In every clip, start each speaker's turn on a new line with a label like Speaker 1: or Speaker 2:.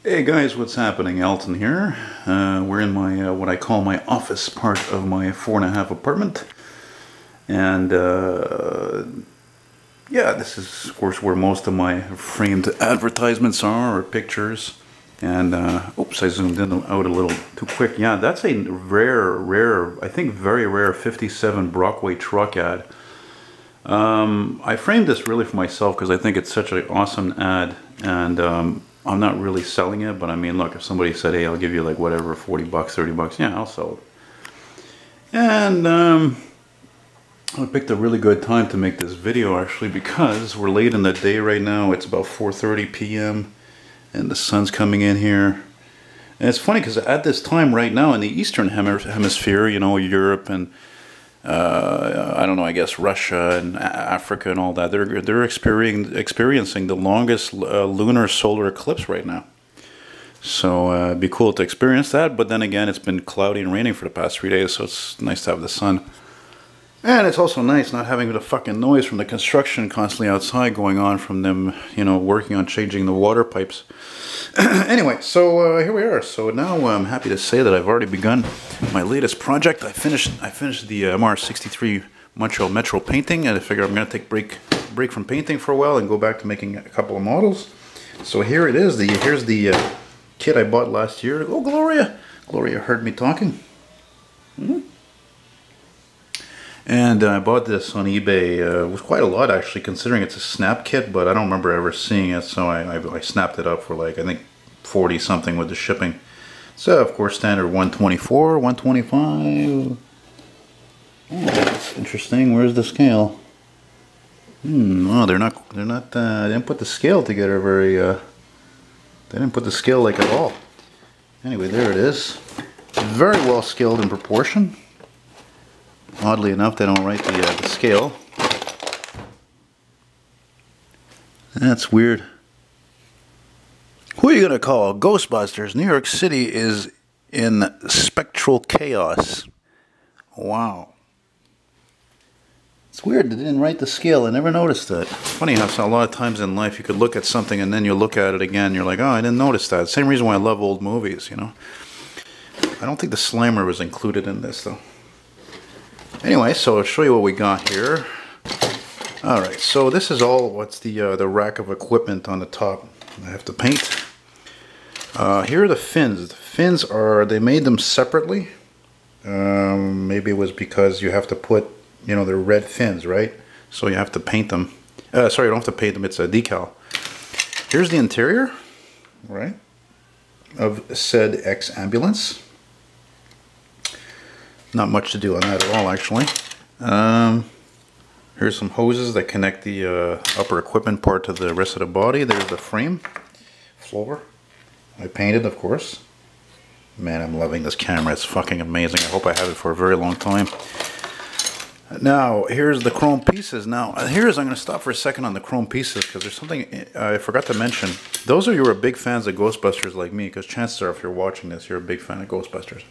Speaker 1: Hey guys, what's happening? Elton here. We're in my what I call my office part of my 4.5 apartment, and yeah, this is of course where most of my framed advertisements are or pictures. And oops, I zoomed in out a little too quick. Yeah, that's a rare, I think very rare 57 Brockway truck ad. I framed this really for myself because I think it's such an awesome ad, and I'm not really selling it, but I mean, look, if somebody said, hey, I'll give you like whatever, 40 bucks, 30 bucks, yeah, I'll sell it. And I picked a really good time to make this video actually because we're late in the day right now. It's about 4:30 p.m. and the sun's coming in here. And it's funny because at this time right now in the Eastern Hemisphere, you know, Europe and I don't know, I guess Russia and Africa and all that, they're experiencing the longest lunar solar eclipse right now. So it'd be cool to experience that, but then again, it's been cloudy and raining for the past 3 days, so it's nice to have the sun. And it's also nice not having the fucking noise from the construction constantly outside going on from them, you know, working on changing the water pipes. Anyway, so here we are. So now I'm happy to say that I've already begun my latest project. I finished the MR63 Montreal Metro painting, and I figure I'm going to take a break from painting for a while and go back to making a couple of models. So here it is. Here's the kit I bought last year. Oh, Gloria! Gloria heard me talking. And I bought this on eBay. It was quite a lot actually, considering it's a snap kit, but I don't remember ever seeing it, so I snapped it up for like, I think 40 something with the shipping. So of course standard 124, 125. Oh, that's interesting. Where's the scale? Oh, they didn't put the scale together very, they didn't put the scale like at all. Anyway, there it is. Very well scaled in proportion. Oddly enough, they don't write the scale. That's weird. Who are you going to call? Ghostbusters. New York City is in spectral chaos. Wow. It's weird they didn't write the scale. I never noticed that. Funny how a lot of times in life you could look at something and then you look at it again. You're like, oh, I didn't notice that. Same reason why I love old movies, you know. I don't think the Slimer was included in this, though. Anyway, so I'll show you what we got here. Alright, so this is all what's the rack of equipment on the top I have to paint. Here are the fins. The fins they made them separately. Maybe it was because you have to put, you know, they're red fins, right? So you have to paint them. Sorry, you don't have to paint them, it's a decal. Here's the interior, right, of said X-Ambulance. Not much to do on that at all, actually. Here's some hoses that connect the upper equipment part to the rest of the body. There's the frame, floor. I painted, of course. Man, I'm loving this camera. It's fucking amazing. I hope I have it for a very long time. Now, here's the chrome pieces. Now, I'm going to stop for a second on the chrome pieces because there's something I forgot to mention. Those of you who are big fans of Ghostbusters like me, because chances are if you're watching this, you're a big fan of Ghostbusters.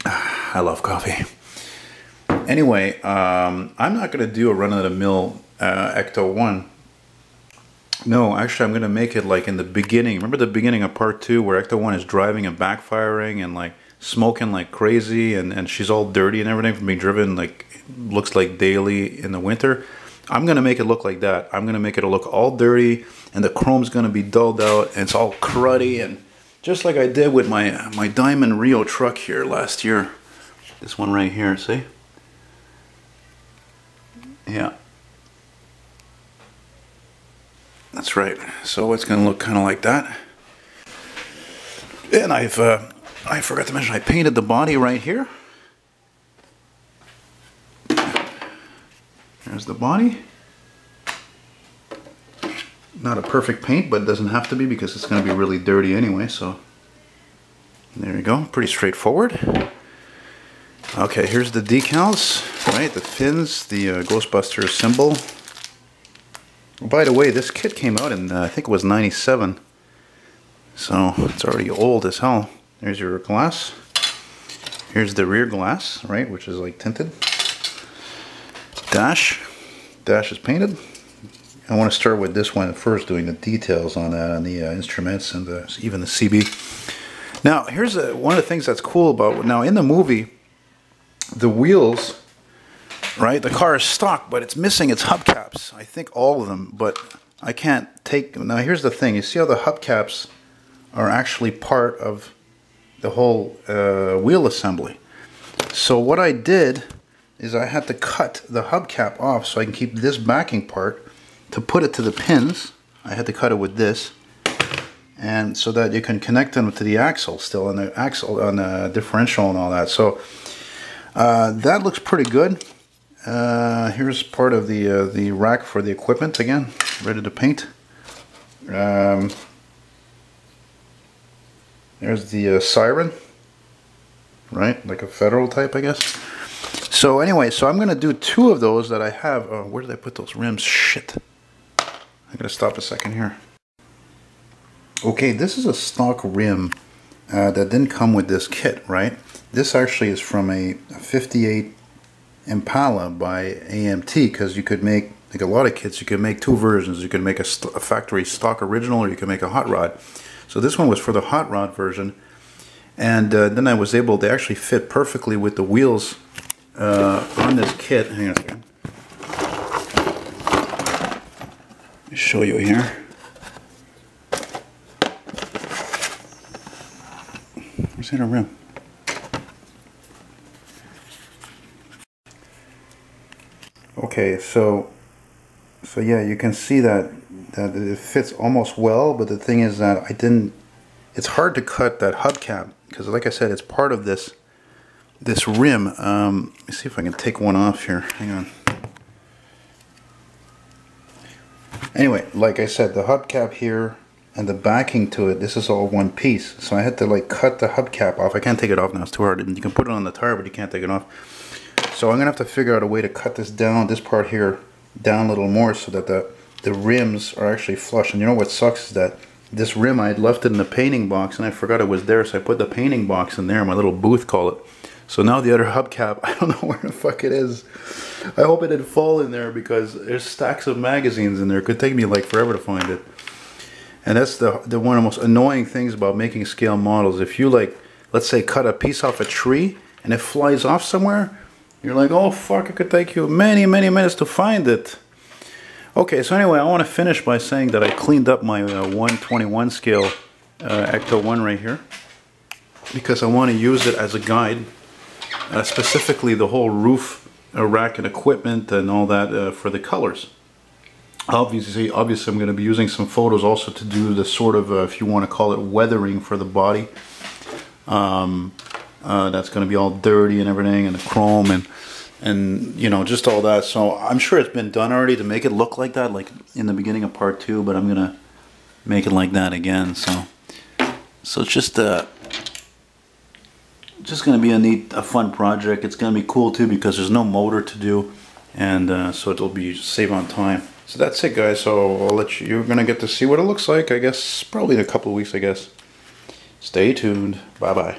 Speaker 1: I love coffee. Anyway, I'm not going to do a run-of-the-mill ECTO-1. No, actually, I'm going to make it like in the beginning. Remember the beginning of part 2 where ECTO-1 is driving and backfiring and like smoking like crazy and she's all dirty and everything from being driven like looks like daily in the winter? I'm going to make it look like that. I'm going to make it look all dirty and the chrome's going to be dulled out and it's all cruddy, and just like I did with my Diamond Rio truck here last year. This one right here, see? Yeah. That's right. So it's going to look kind of like that. And I forgot to mention I painted the body right here. There's the body. Not a perfect paint, but it doesn't have to be because it's going to be really dirty anyway, so there you go. Pretty straightforward. Okay, here's the decals, right? The fins, the Ghostbusters symbol. By the way, this kit came out in, I think it was 97. So it's already old as hell. There's your glass. Here's the rear glass, right, which is like tinted. Dash. Dash is painted. I want to start with this one first, doing the details on that, on the instruments and even the CB. Now, here's one of the things that's cool about, now in the movie, the wheels, right, the car is stock, but it's missing its hubcaps. I think all of them, but I can't take, now here's the thing, you see how the hubcaps are actually part of the whole wheel assembly. So what I did is I had to cut the hubcap off so I can keep this backing part. To put it to the pins, I had to cut it with this, and so that you can connect them to the axle still, on the axle, on the differential and all that. So that looks pretty good. Here's part of the rack for the equipment again, ready to paint. There's the siren, right, like a Federal type, I guess. So anyway, so I'm gonna do 2 of those that I have. Oh, where did I put those rims? Shit. I'm gonna stop a second here. Okay, this is a stock rim that didn't come with this kit, right? This actually is from a 58 Impala by AMT, because you could make, like a lot of kits, you could make 2 versions. You could make a factory stock original, or you could make a hot rod. So this one was for the hot rod version, and then I was able to actually fit perfectly with the wheels on this kit. Hang on a second. Let me show you here. Where's the rim? Okay, so yeah, you can see that it fits almost well, but the thing is that it's hard to cut that hubcap, because like I said, it's part of this rim. Let me see if I can take one off here. Hang on. Anyway, like I said, the hubcap here and the backing to it, this is all one piece. So I had to like cut the hubcap off. I can't take it off now, it's too hard. You can put it on the tire, but you can't take it off. So I'm gonna have to figure out a way to cut this down, this part here, down a little more, so that the rims are actually flush. And you know what sucks is that this rim, I had left it in the painting box and I forgot it was there, so I put the painting box in there, my little booth, call it. So now the other hubcap, I don't know where the fuck it is. I hope it didn't fall in there, because there's stacks of magazines in there. It could take me like forever to find it. And that's the one of the most annoying things about making scale models. If you, like, let's say cut a piece off a tree and it flies off somewhere, you're like, oh fuck, it could take you many, many minutes to find it. Okay, so anyway, I want to finish by saying that I cleaned up my 121 scale ECTO-1 right here, because I want to use it as a guide, specifically the whole roof rack and equipment and all that for the colors. Obviously I'm going to be using some photos also to do the sort of, if you want to call it, weathering for the body. That's going to be all dirty and everything, and the chrome and you know, just all that. So I'm sure it's been done already to make it look like that, like in the beginning of part 2, but I'm going to make it like that again. So it's just going to be a fun project. It's going to be cool too, because there's no motor to do, and so it'll be save on time. So that's it, guys. So I'll let you're going to get to see what it looks like, I guess, probably in a couple of weeks, I guess. Stay tuned. Bye bye.